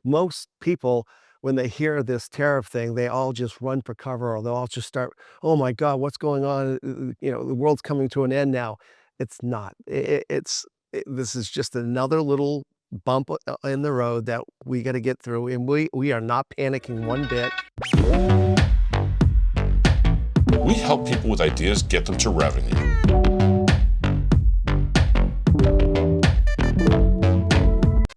most people, when they hear this tariff thing, they all just run for cover, or they'll all just start, "Oh my god, what's going on? The world's coming to an end now." It's not. This is just another little bump in the road that we gotta get through, and we are not panicking one bit. We help people with ideas get them to revenue.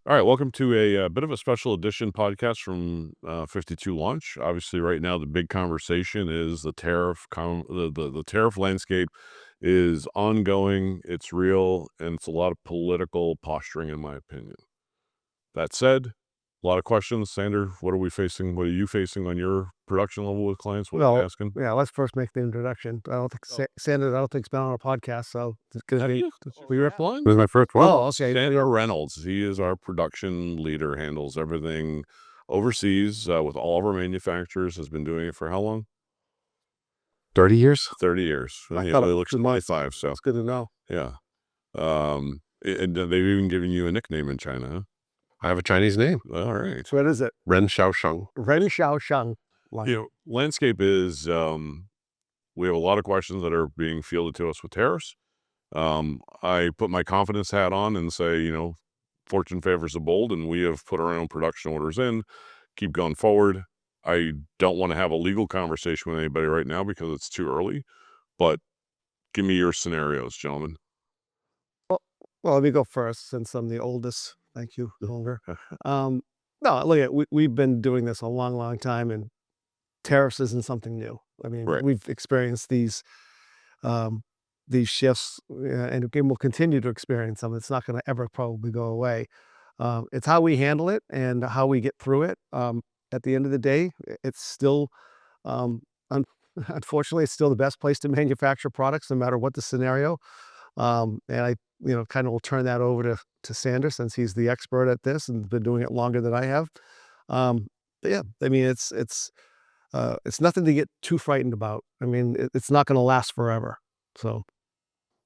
All right, welcome to a bit of a special edition podcast from 52Launch. Obviously, right now the big conversation is the the tariff landscape is ongoing. It's real, and it's a lot of political posturing, in my opinion. That said, a lot of questions. Sander, what are we facing? What are you facing on your production level with clients? What are you Well, asking? yeah, let's first make the introduction. I don't think Sanders, I don't think, has been on our podcast, so it's gonna Have be. you? Were you applying? This is my first one. Oh, okay. Sander Reynolds. He is our production leader, handles everything overseas with all of our manufacturers, has been doing it for how long? 30 years? 30 years. I He thought it only looks was months. 25, so It's good to know. yeah. And they've even given you a nickname in China, huh? I have a Chinese name. All right. So what is it? Ren Xiaosheng. Ren Xiaosheng. Landscape is, we have a lot of questions that are being fielded to us with tariffs. I put my confidence hat on and say, fortune favors the bold, and we have put our own production orders in, keep going forward. I don't want to have a legal conversation with anybody right now because it's too early, but give me your scenarios, gentlemen. Well, let me go first since I'm the oldest. Thank you, older. No, look, we've been doing this a long, long time, and tariffs isn't something new. I mean, Right. we've experienced these shifts, and again, we'll continue to experience them. It's not going to ever probably go away. It's how we handle it and how we get through it. At the end of the day, it's still, unfortunately, it's still the best place to manufacture products, no matter what the scenario. And I, kind of will turn that over to Sanders, since he's the expert at this and been doing it longer than I have. But yeah, I mean, it's nothing to get too frightened about. I mean, it's not going to last forever. So.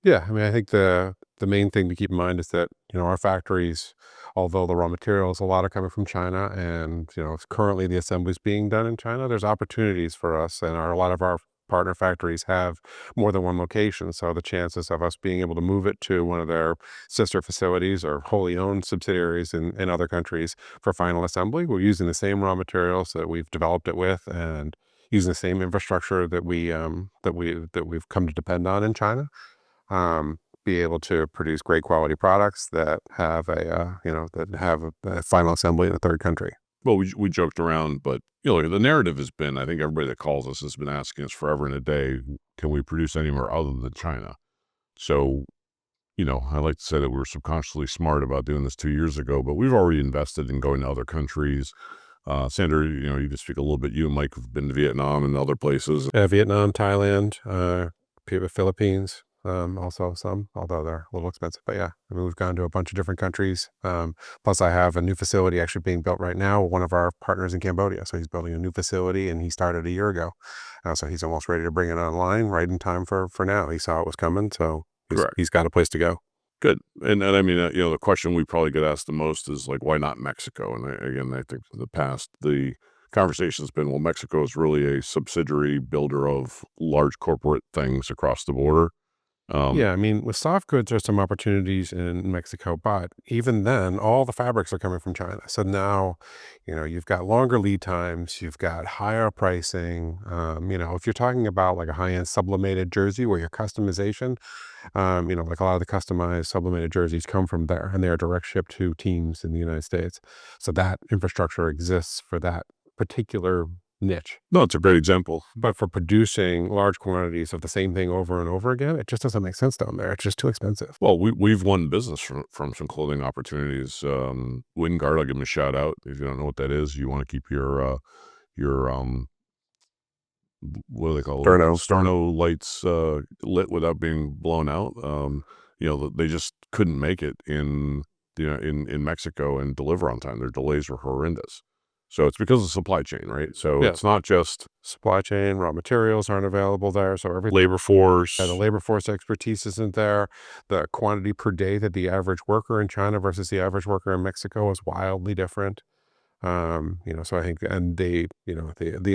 Yeah, I mean, I think the main thing to keep in mind is that, our factories, although the raw materials, a lot are coming from China, and, currently the assembly is being done in China, there's opportunities for us, and a lot of our partner factories have more than one location. So the chances of us being able to move it to one of their sister facilities or wholly owned subsidiaries in other countries for final assembly, we're using the same raw materials that we've developed it with, and using the same infrastructure that we've come to depend on in China. Be able to produce great quality products that have a final assembly in a third country. Well, we joked around, but the narrative has been, I think everybody that calls us has been asking us forever and a day, can we produce anywhere other than China? So, I like to say that we were subconsciously smart about doing this 2 years ago, but we've already invested in going to other countries. Sander, you can speak a little bit. You and Mike have been to Vietnam and other places. Vietnam, Thailand, Philippines. Also some, although they're a little expensive, but yeah, I mean, we've gone to a bunch of different countries. Plus I have a new facility actually being built right now. One of our partners in Cambodia. So he's building a new facility, and he started a year ago. So he's almost ready to bring it online right in time for now. He saw it was coming. So he's got a place to go. Good. And I mean, the question we probably get asked the most is like, why not Mexico? And again, I think in the past, the conversation has been, well, Mexico is really a subsidiary builder of large corporate things across the border. Yeah, I mean, with soft goods, there's some opportunities in Mexico, but even then, all the fabrics are coming from China. So now, you've got longer lead times, you've got higher pricing. If you're talking about like a high-end sublimated jersey where your customization, like a lot of the customized sublimated jerseys come from there, and they're direct shipped to teams in the United States. So that infrastructure exists for that particular niche. No, it's a great example. But for producing large quantities of the same thing over and over again, it just doesn't make sense down there. It's just too expensive. Well, we've won business from some clothing opportunities. Wingard, I'll give them a shout out. If you don't know what that is, you want to keep your what do they call it? Sterno lights lit without being blown out. They just couldn't make it in Mexico and deliver on time. Their delays were horrendous. So it's because of supply chain, right? So It's not just supply chain, raw materials aren't available there. So every labor force. The labor force expertise isn't there. The quantity per day that the average worker in China versus the average worker in Mexico is wildly different. So I think, and the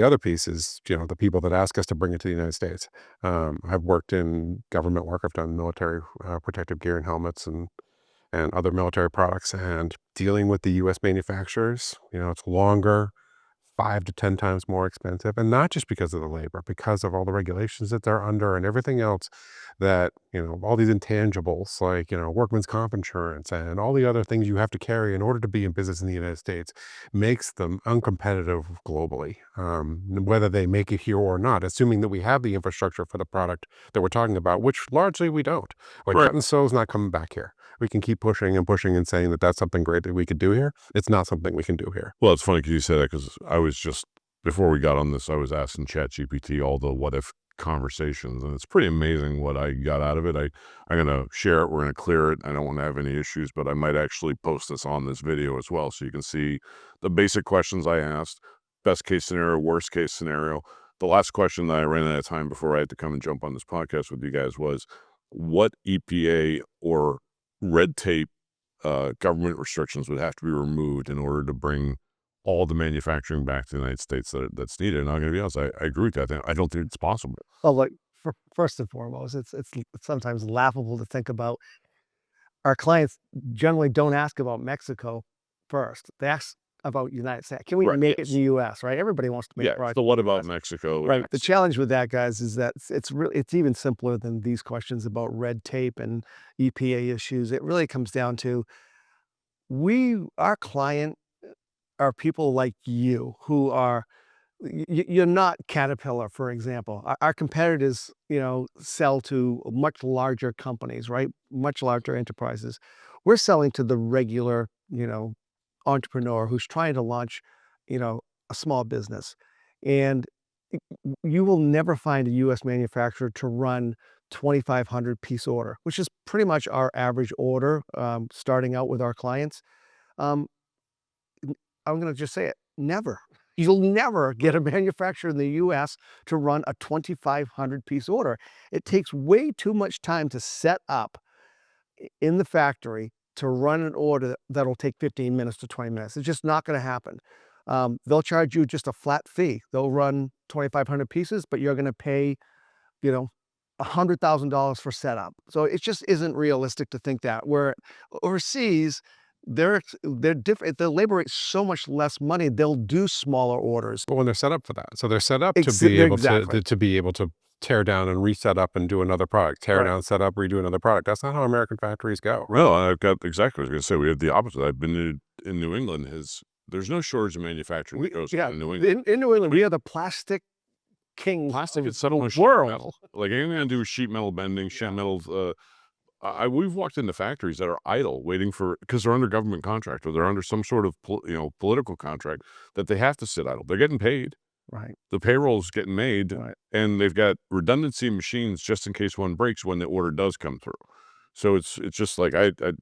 other piece is, the people that ask us to bring it to the United States. I've worked in government work. I've done military protective gear and helmets and other military products, and dealing with the U.S. manufacturers, it's longer, 5 to 10 times more expensive, and not just because of the labor, because of all the regulations that they're under and everything else that, all these intangibles like, workman's comp insurance and all the other things you have to carry in order to be in business in the United States makes them uncompetitive globally, whether they make it here or not, assuming that we have the infrastructure for the product that we're talking about, which largely we don't. Like Right. cut and sew is not coming back here. We can keep pushing and pushing and saying that that's something great that we could do here. It's not something we can do here. Well, it's funny because you said that because I was just, before we got on this, I was asking ChatGPT all the what if conversations, and it's pretty amazing what I got out of it. I'm going to share it. We're going to clear it. I don't want to have any issues, but I might actually post this on this video as well. So you can see the basic questions I asked, best case scenario, worst case scenario. The last question that I ran out of time before I had to come and jump on this podcast with you guys was, what EPA or red tape government restrictions would have to be removed in order to bring all the manufacturing back to the United States that's needed. And I'm going to be honest, I agree with that. I don't think it's possible. Well, like, first and foremost, it's sometimes laughable to think about. Our clients generally don't ask about Mexico first. They ask about United States. Can we Right, make it yes. in the US, right? Everybody wants to make Yeah. products So what in the about US. Mexico? Right. The challenge with that, guys, is that it's even simpler than these questions about red tape and EPA issues. It really comes down to our client are people like you who are you're not Caterpillar, for example. Our competitors, sell to much larger companies, right? Much larger enterprises. We're selling to the regular, entrepreneur who's trying to launch, a small business. And you will never find a US manufacturer to run 2,500 piece order, which is pretty much our average order, starting out with our clients. Um, I'm going to just say it, never. You'll never get a manufacturer in the US to run a 2,500 piece order. It takes way too much time to set up in the factory to run an order that'll take 15 minutes to 20 minutes. It's just not going to happen. They'll charge you just a flat fee. They'll run 2,500 pieces, but you're going to pay, you know, $100,000 for setup. So it just isn't realistic to think that. Where overseas, they're different. The labor rate's so much less money. They'll do smaller orders. But when they're set up for that, so they're set up to be able Exactly. to be able to tear down and reset up and do another product, tear Right. down, set up, redo another product. That's not how American factories go. Well, I've got exactly what I was going to say. We have the opposite. I've been in New England. There's no shortage of manufacturing that goes on in New England. In New England, we are the plastic king Plastic of is settled the with sheet world. metal. Like anything to do with sheet metal bending, sheet metal. We've walked into factories that are idle, waiting for, because they're under government contract or they're under some sort of political contract that they have to sit idle. They're getting paid. Right. The payroll's getting made, Right. and they've got redundancy machines just in case one breaks when the order does come through. So it's just like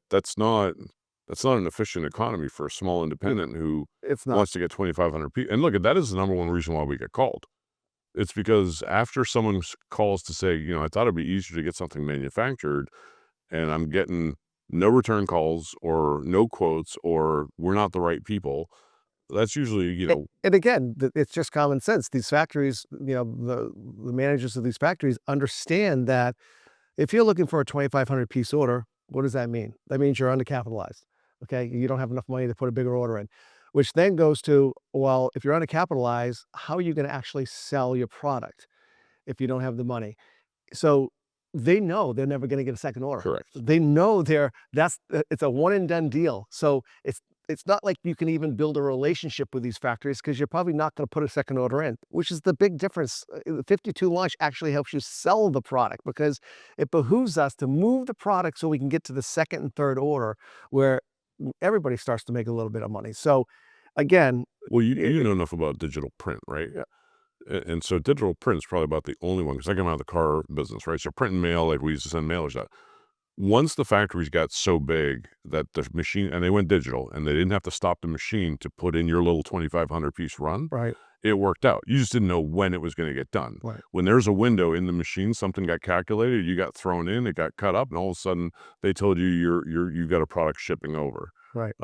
that's not an efficient economy for a small independent who It's not. wants to get 2,500 people. And look, that is the number one reason why we get called. It's because after someone calls to say, I thought it'd be easier to get something manufactured, and I'm getting no return calls or no quotes or we're not the right people. That's usually, And again, it's just common sense. These factories, the managers of these factories understand that if you're looking for a 2,500 piece order, what does that mean? That means you're undercapitalized. Okay, you don't have enough money to put a bigger order in, which then goes to, well, if you're undercapitalized, how are you going to actually sell your product if you don't have the money? So they know they're never going to get a second order. correct. They know it's a one and done deal. So it's not like you can even build a relationship with these factories because you're probably not going to put a second order in, which is the big difference. The 52Launch actually helps you sell the product because it behooves us to move the product so we can get to the second and third order where everybody starts to make a little bit of money. So again, Well, you know enough about digital print, right? Yeah. And so digital print is probably about the only one, because I come out of the car business, right? So print and mail, like we used to send mailers out. Once the factories got so big that the machine, and they went digital, and they didn't have to stop the machine to put in your little 2,500 piece run, right, it worked out. You just didn't know when it was going to get done. right. When there's a window in the machine, something got calculated, you got thrown in, it got cut up, and all of a sudden they told you you got a product shipping over. Right.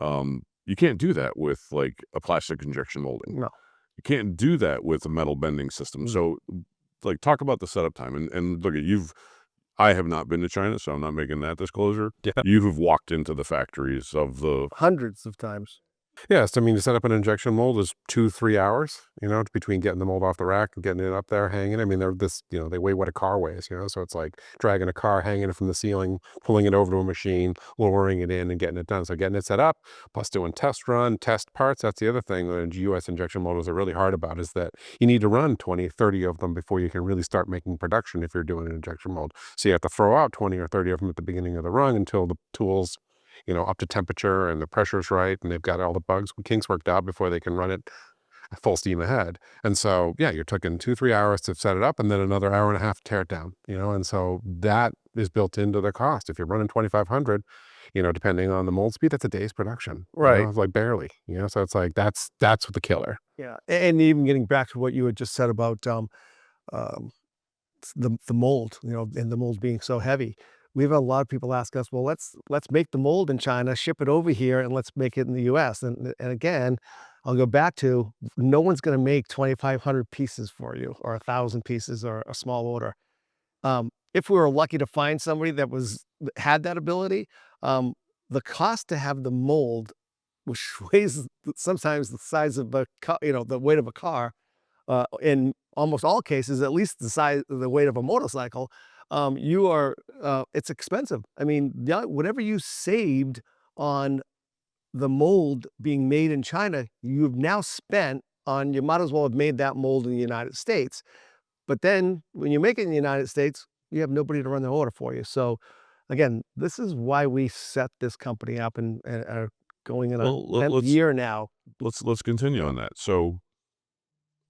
You can't do that with like a plastic injection molding. No. You can't do that with a metal bending system. Mm. So, like, talk about the setup time. And look, I have not been to China, so I'm not making that disclosure. Yeah. You have walked into the factories of the. Hundreds of times. Yes, I mean, to set up an injection mold is 2-3 hours, between getting the mold off the rack and getting it up there hanging. I mean, they weigh what a car weighs, so it's like dragging a car, hanging it from the ceiling, pulling it over to a machine, lowering it in and getting it done. So getting it set up, plus doing test parts. That's the other thing that U.S. injection molders are really hard about, is that you need to run 20, 30 of them before you can really start making production if you're doing an injection mold. So you have to throw out 20 or 30 of them at the beginning of the run until the tool's up to temperature and the pressure's right, and they've got all the kinks worked out before they can run it full steam ahead. And so, yeah, you're taking 2-3 hours to set it up, and then another hour and a half to tear it down. And so that is built into the cost. If you're running 2,500, depending on the mold speed, that's a day's production, Right. like barely. So it's like that's the killer. Yeah, and even getting back to what you had just said about um, the mold, and the mold being so heavy. We've had a lot of people ask us, well, let's make the mold in China, ship it over here, and let's make it in the U.S. And again, I'll go back to, no one's going to make 2,500 pieces for you, or 1,000 pieces, or a small order. If we were lucky to find somebody that had that ability, the cost to have the mold, which weighs sometimes the size of a car, the weight of a car, in almost all cases, at least the weight of a motorcycle, it's expensive. I mean, whatever you saved on the mold being made in China, you've now spent on, you might as well have made that mold in the United States. But then when you make it in the United States, you have nobody to run the order for you. So again, this is why we set this company up and are going in a 10th year now. Let's continue on that. So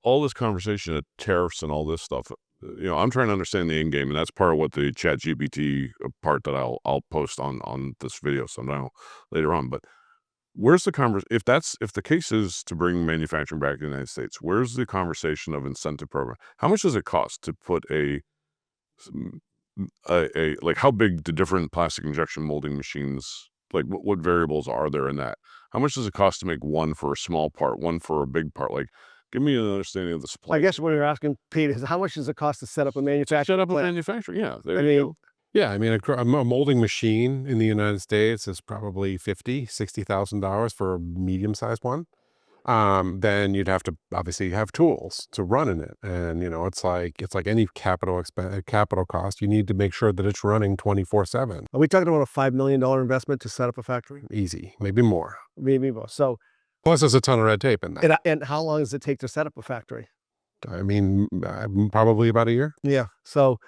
all this conversation of tariffs and all this stuff, I'm trying to understand the end game, and that's part of what the ChatGPT part that I'll post on this video somehow later on. But where's the if the case is to bring manufacturing back to the United States, where's the conversation of incentive program? How much does it cost to put like, how big the different plastic injection molding machines, like what variables are there in that? How much does it cost to make one for a small part, one for a big part? Like, give me an understanding of the supply. I guess what you're asking, Pete, is how much does it cost to set up a manufacturing Set up a plant? manufacturing, yeah. There you go. Yeah, I mean, a molding machine in the United States is probably $50,000-$60,000 for a medium-sized one. Then you'd have to obviously have tools to run in it, and it's like any capital cost. You need to make sure that it's running 24/7. Are we talking about a $5 million investment to set up a factory? Easy, maybe more. Maybe more. So, Plus, there's a ton of red tape in that. and how long does it take to set up a factory? I mean, probably about a year. Yeah. So,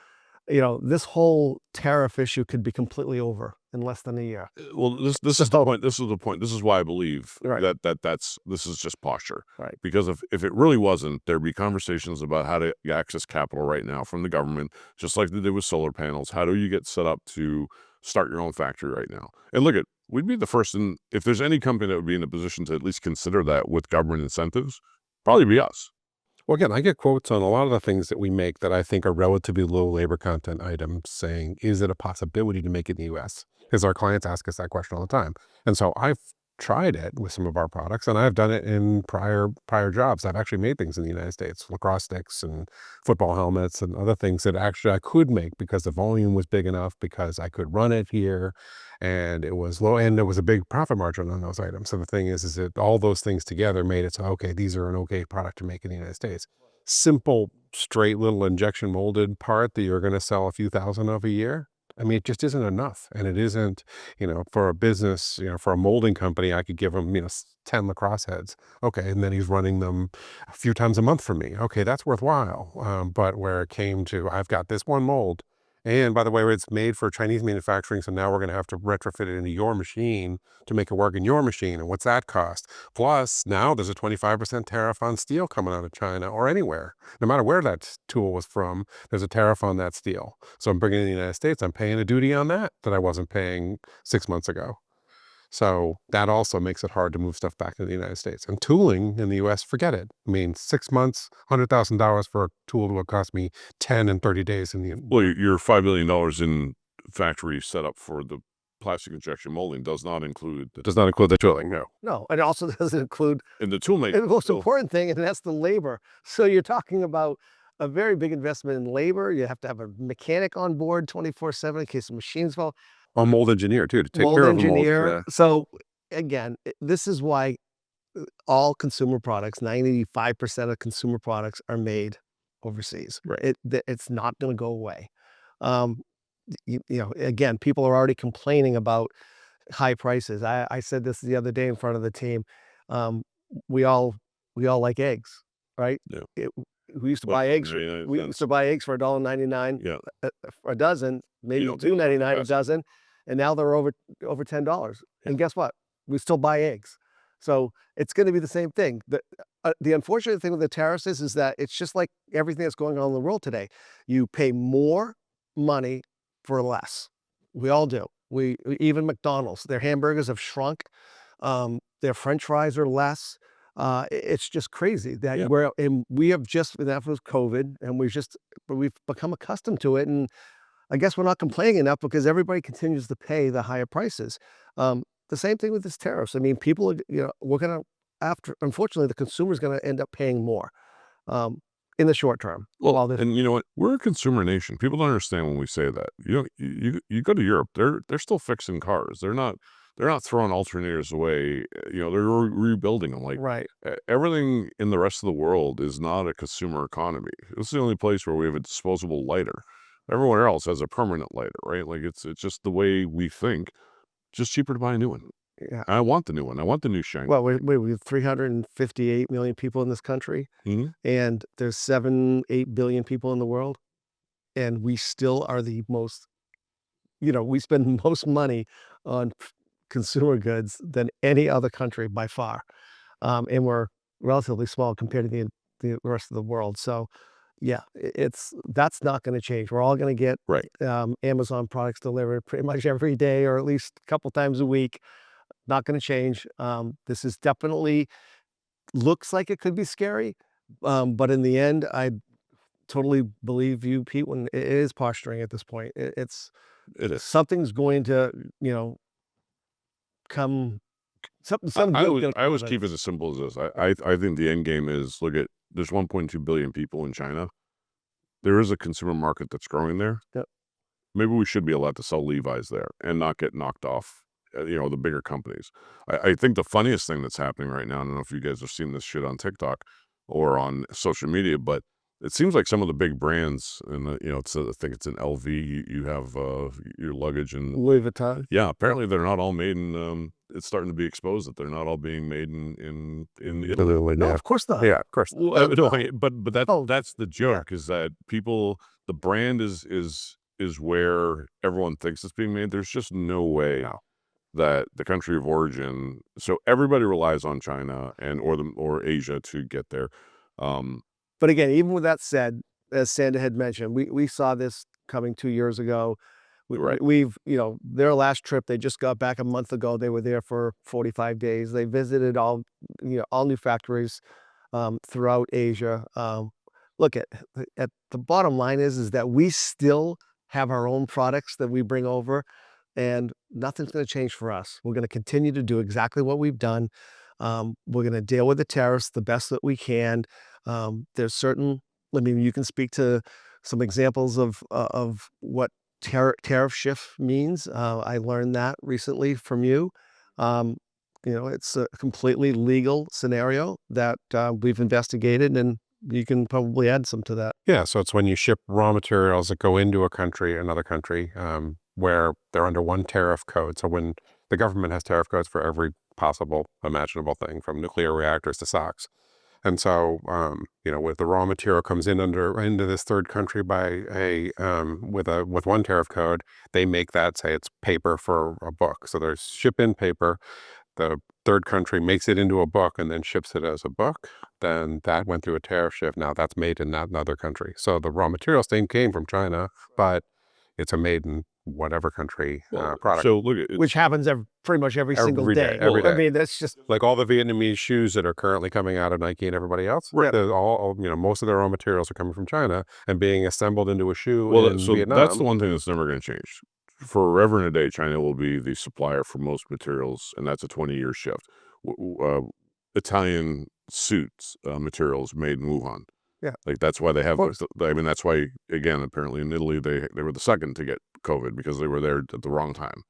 this whole tariff issue could be completely over in less than a year. Well, this is the point. This is the point. This is why I believe Right. this is just posture. Right. Because if it really wasn't, there'd be conversations about how to access capital right now from the government, just like they did with solar panels. How do you get set up to start your own factory right now? And look, we'd be the first if there's any company that would be in a position to at least consider that with government incentives, probably be us. Well, again, I get quotes on a lot of the things that we make that I think are relatively low labor content items saying, is it a possibility to make it in the U.S.? Because our clients ask us that question all the time. And so I've tried it with some of our products, and I've done it in prior jobs. I've actually made things in the United States, lacrosse sticks and football helmets and other things that actually I could make because the volume was big enough, because I could run it here, and it was low, and there was a big profit margin on those items. So the thing is that all those things together made it so, okay, these are an okay product to make in the United States. Simple, straight little injection molded part that you're going to sell a few thousand of a year. I mean, it just isn't enough. And it isn't, for a business, for a molding company, I could give him, 10 lacrosse heads. Okay. And then he's running them a few times a month for me. Okay. That's worthwhile. But where it came to, I've got this one mold. And by the way, it's made for Chinese manufacturing. So now we're going to have to retrofit it into your machine to make it work in your machine. And what's that cost? Plus, now there's a 25% tariff on steel coming out of China or anywhere. No matter where that tool was from, there's a tariff on that steel. So I'm bringing it in the United States. I'm paying a duty on that I wasn't paying 6 months ago. So that also makes it hard to move stuff back to the United States. And tooling in the U.S., forget it. I mean, 6 months, $100,000 for a tool that would cost me 10 and 30 days in the. Well, you're $5 million in factory set up for the plastic injection molding does not include It does not include the tooling, no. No, and it also doesn't include in the tool making. the most important thing, and that's the labor. So you're talking about a very big investment in labor. You have to have a mechanic on board 24/7 in case the machines fall. A mold engineer too, to take Mold care of the mold. engineer. Yeah. So again, this is why all consumer products, 95% of consumer products are made overseas. Right. It's not going to go away. Um, again, people are already complaining about high prices. I said this the other day in front of the team. Um, we all like eggs, right? Yeah. We used to Well, buy eggs. 99 We used cents. to buy eggs for $1.99 Yeah. a dozen, maybe don't think $2.99 a that's- dozen, and now they're over $10. And guess what? We still buy eggs. So it's going to be the same thing. The unfortunate thing with the tariffs is that it's just like everything that's going on in the world today. You pay more money for less. We all do. Even McDonald's, their hamburgers have shrunk. Their French fries are less. It's just crazy that Yeah. we have just, that was COVID, and we've become accustomed to it. And I guess we're not complaining enough because everybody continues to pay the higher prices. The same thing with this tariffs. I mean, people, we're going to, unfortunately, the consumer is going to end up paying more in the short term. Well, and you know what? We're a consumer nation. People don't understand when we say that. You go to Europe, they're still fixing cars. They're not throwing alternators away. They're rebuilding them. Like Right. Everything in the rest of the world is not a consumer economy. This is the only place where we have a disposable lighter. Everywhere else has a permanent lighter, right? Like it's just the way we think. Just cheaper to buy a new one. Yeah. I want the new one. I want the new shiny. Well, we have 358 million people in this country, and there's 8 billion people in the world, and we still are the most, we spend most money on consumer goods than any other country by far, and we're relatively small compared to the rest of the world. So, yeah, that's not going to change. We're all going to get Right. Amazon products delivered pretty much every day, or at least a couple times a week. Not going to change. This is definitely looks like it could be scary, but in the end, I totally believe you, Pete, when it is posturing at this point. It is. Something's going to, come. Something I good's always, gonna I come always out of keep it this. as simple as this. I think the end game is there's 1.2 billion people in China. There is a consumer market that's growing there. Yep. Maybe we should be allowed to sell Levi's there and not get knocked off, the bigger companies. I think the funniest thing that's happening right now, I don't know if you guys have seen this shit on TikTok or on social media, but it seems like some of the big brands, and I think it's an LV. You have your luggage and Louis Vuitton. yeah. Apparently, they're not all made in. It's starting to be exposed that they're not all being made in Italy. No, of course not. Yeah, of course. No, but Oh, that's the joke is that the brand is where everyone thinks it's being made. There's just no way that the country of origin. So everybody relies on China or Asia to get there. But again, even with that said, as Sandra had mentioned, we saw this coming 2 years ago. Right. We've, their last trip, they just got back a month ago. They were there for 45 days. They visited all new factories throughout Asia. Look, at the bottom line is that we still have our own products that we bring over, and nothing's going to change for us. We're going to continue to do exactly what we've done. We're going to deal with the tariffs the best that we can. There's certain, you can speak to some examples of what tariff shift means. I learned that recently from you. It's a completely legal scenario that we've investigated, and you can probably add some to that. Yeah, so it's when you ship raw materials that go into another country, where they're under one tariff code. So when the government has tariff codes for every possible imaginable thing, from nuclear reactors to socks. And so, with the raw material comes into this third country with one tariff code, they make that say it's paper for a book. So there's ship-in paper. The third country makes it into a book and then ships it as a book. Then that went through a tariff shift. Now that's made in that another country. So the raw material stain came from China, but it's a made in whatever country product. So look at Which happens pretty much every single day. every day. I mean, that's just like all the Vietnamese shoes that are currently coming out of Nike and everybody else. Right. Most of their raw materials are coming from China and being assembled into a shoe in so Vietnam. that's the one thing that's never going to change. forever and a day, China will be the supplier for most materials, and that's a 20-year shift. Italian suits materials made in Wuhan. Yeah. Like that's why they Of have. course. I mean, that's why again, apparently in Italy they were the second to get COVID because they were there at the wrong time.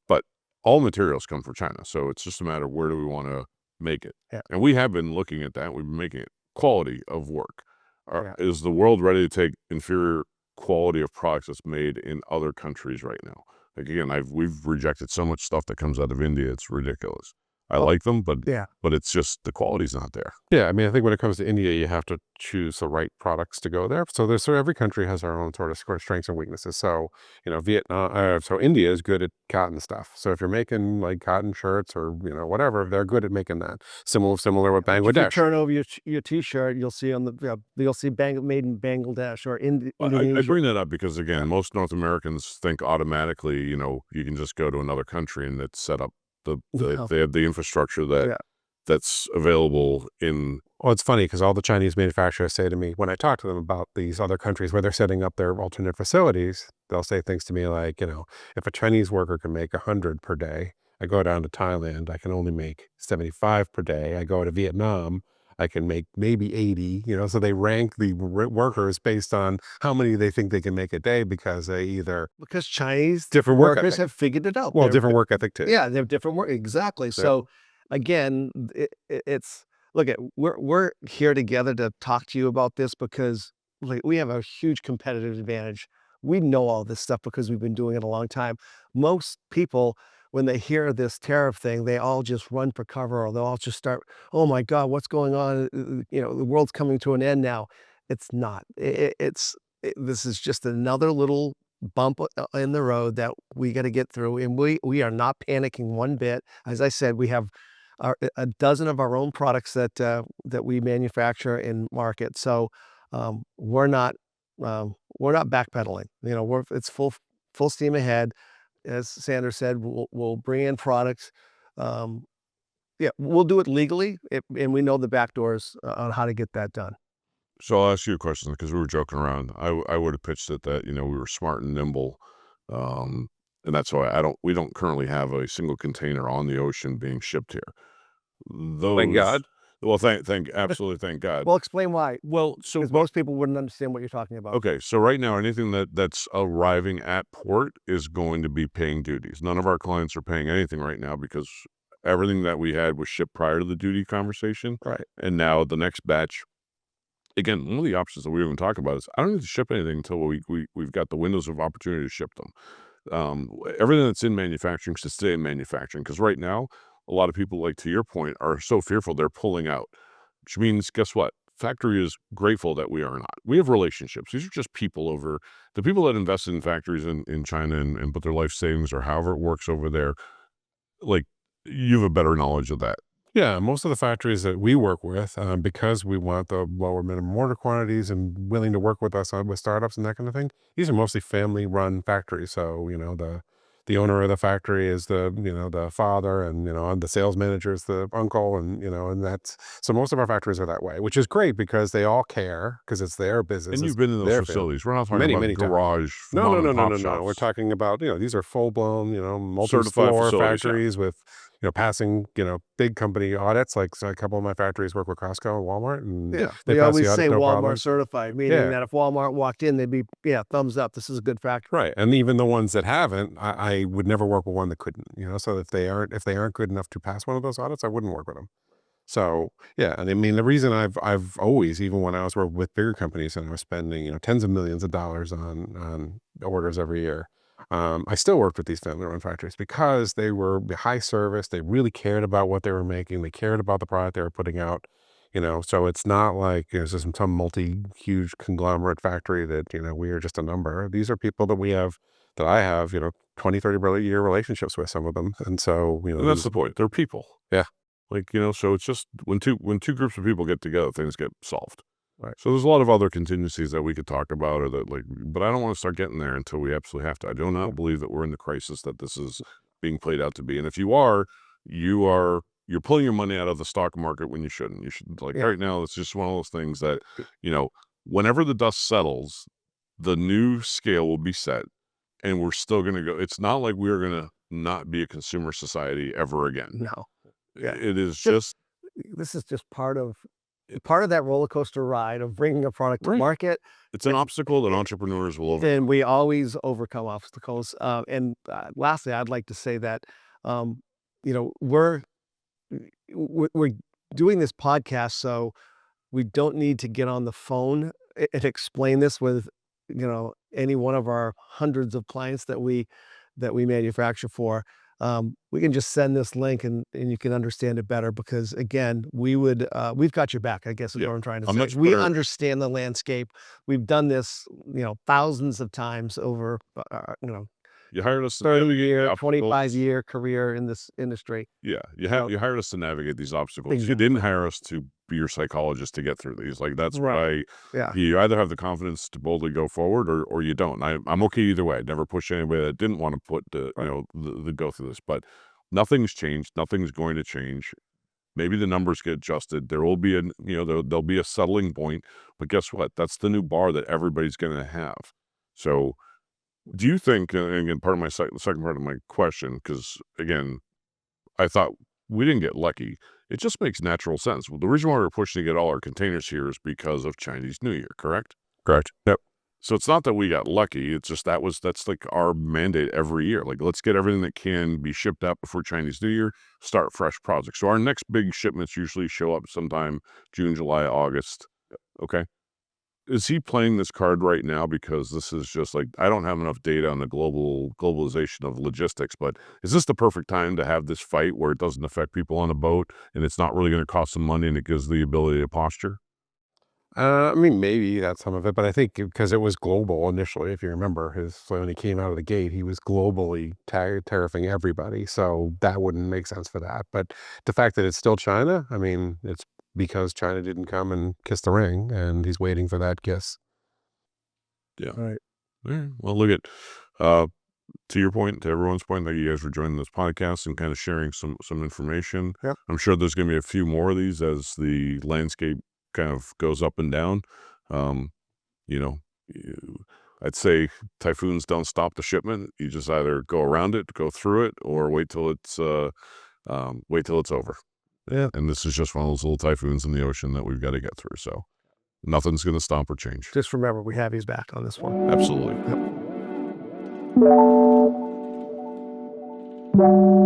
But all materials come from China, so it's just a matter of where do we want to make it. Yeah. And we have been looking at that. We've been making it quality of work. Yeah. Is the world ready to take inferior quality of products that's made in other countries right now? Like again, we've rejected so much stuff that comes out of India. It's ridiculous. I Oh, like them, but yeah. it's just the quality's not there. Yeah, I mean, I think when it comes to India, you have to choose the right products to go there. So every country has their own sort of strengths and weaknesses. So, so India is good at cotton stuff. So if you're making like cotton shirts or, whatever, they're good at making that. Similar with If you Bangladesh. turn over your T-shirt, you'll see you'll see made in Bangladesh or I Indonesia. bring that up because again, most North Americans think automatically, you can just go to another country and it's set up. No. They have the infrastructure Yeah. that's available in. Well, it's funny because all the Chinese manufacturers say to me, when I talk to them about these other countries where they're setting up their alternate facilities, they'll say things to me like, if a Chinese worker can make 100 per day, I go down to Thailand, I can only make 75 per day. I go to Vietnam, I can make maybe 80, so they rank the workers based on how many they think they can make a day because they either Because Chinese different work workers ethic. have figured it out. Well, They're different work ethic too. Yeah, they have different work. Exactly. So again, it's look at we're here together to talk to you about this because like we have a huge competitive advantage. We know all this stuff because we've been doing it a long time. Most people, when they hear this tariff thing, they all just run for cover or they'll all just start, oh my God, what's going on? The world's coming to an end now. It's not. This is just another little bump in the road that we got to get through, and we are not panicking one bit. As I said, we have a dozen of our own products that we manufacture and market. So we're not backpedaling. It's full steam ahead. As Sanders said, we'll bring in products. Yeah, we'll do it legally, and we know the back doors on how to get that done. So I'll ask you a question because we were joking around. I would have pitched it that we were smart and nimble, and that's why we don't currently have a single container on the ocean being shipped here. Thank God. Well, absolutely thank God. Well, explain why. Well, so Because most people wouldn't understand what you're talking about. okay, so right now anything that's arriving at port is going to be paying duties. None of our clients are paying anything right now because everything that we had was shipped prior to the duty conversation, Right. and now the next batch. Again, one of the options that we even talk about is I don't need to ship anything until we've got the windows of opportunity to ship them. Everything that's in manufacturing should stay in manufacturing because right now, a lot of people, like to your point, are so fearful they're pulling out, which means, guess what? Factory is grateful that we are not. We have relationships. These are just people the people that invested in factories in China and put their life savings or however it works over there. Like, you have a better knowledge of that. Yeah, most of the factories that we work with, because we want the lower minimum order quantities and willing to work with us with startups and that kind of thing, these are mostly family-run factories. So, the owner of the factory is the father, and the sales manager is the uncle, and that's so most of our factories are that way, which is great because they all care because it's their business. And it's you've been in those their facilities. We're not talking Many, about many times. garage, No, mom no, no, and no, pop no, shops. no. We're talking about, these are full-blown, Certified multi-floor facilities, yeah. factories with, passing, big company audits. Like, so a couple of my factories work with Costco and Walmart, and Yeah, they we pass the always audit, say no Walmart problem. certified, meaning Yeah. that if Walmart walked in, they'd be, thumbs up. This is a good factory. Right. And even the ones that haven't, I would never work with one that couldn't, so if they aren't good enough to pass one of those audits, I wouldn't work with them. So yeah, and I mean the reason I've always, even when I was working with bigger companies and I was spending tens of millions of dollars on orders every year, I still worked with these family-run factories because they were high service. They really cared about what they were making. They cared about the product they were putting out. So it's not like it's just some huge conglomerate factory that we are just a number. These are people that I have 20, 30 year relationships with, some of them, and so And that's the point. They're people. Yeah. Like, so it's just when two groups of people get together, things get solved. Right. So there's a lot of other contingencies that we could talk about but I don't want to start getting there until we absolutely have to. I do not believe that we're in the crisis that this is being played out to be. And if you are, you're pulling your money out of the stock market when you shouldn't. You should right now, it's just one of those things that, whenever the dust settles, the new scale will be set. and we're still going to go. It's not like we're going to not be a consumer society ever again. No. Yeah. It is just This is just part of that roller coaster ride of bringing a product to right. market. It's an obstacle that entrepreneurs will And we always overcome obstacles. Lastly, I'd like to say that, you know, we're doing this podcast, so we don't need to get on the phone and explain this with, any one of our hundreds of clients that we manufacture for. We can just send this link and you can understand it better because again, we've got your back, I guess is Yeah. what I'm trying to I'm say. much We better- understand the landscape. We've done this, thousands of times over, You hired us to 30 navigate the year, obstacles. 25-year career in this industry. Yeah, So- you hired us to navigate these obstacles. You Exactly. didn't hire us to be your psychologist to get through these. Like that's Right. why Yeah. you either have the confidence to boldly go forward or you don't. I'm okay either way. I'd never push anybody that didn't want to put the go through this. But nothing's changed. Nothing's going to change. Maybe the numbers get adjusted. There will be there'll be a settling point. But guess what? That's the new bar that everybody's going to have. So. Do you think, and again, part of my the second part of my question, because again, I thought we didn't get lucky. It just makes natural sense. Well, the reason why we're pushing to get all our containers here is because of Chinese New Year, correct? Correct. Yep. So it's not that we got lucky. It's just that's like our mandate every year. Like, let's get everything that can be shipped out before Chinese New Year, start fresh projects. So our next big shipments usually show up sometime June, July, August. Okay. Is he playing this card right now because this is just like, I don't have enough data on the globalization of logistics, but is this the perfect time to have this fight where it doesn't affect people on a boat and it's not really going to cost them money and it gives the ability to posture? I mean, maybe that's some of it, but I think because it was global initially, if you remember, when he came out of the gate, he was globally tariffing everybody, so that wouldn't make sense for that. But the fact that it's still China, I mean, it's because China didn't come and kiss the ring, and he's waiting for that kiss. Yeah. Right. All right. Well, look at, to your point, to everyone's point, that you guys for joining this podcast and kind of sharing some information. Yep. I'm sure there's going to be a few more of these as the landscape kind of goes up and down. I'd say typhoons don't stop the shipment. You just either go around it, go through it, or wait till it's over. Yeah. And this is just one of those little typhoons in the ocean that we've got to get through. So nothing's going to stop or change. Just remember, we have his back on this one. Absolutely. Yep.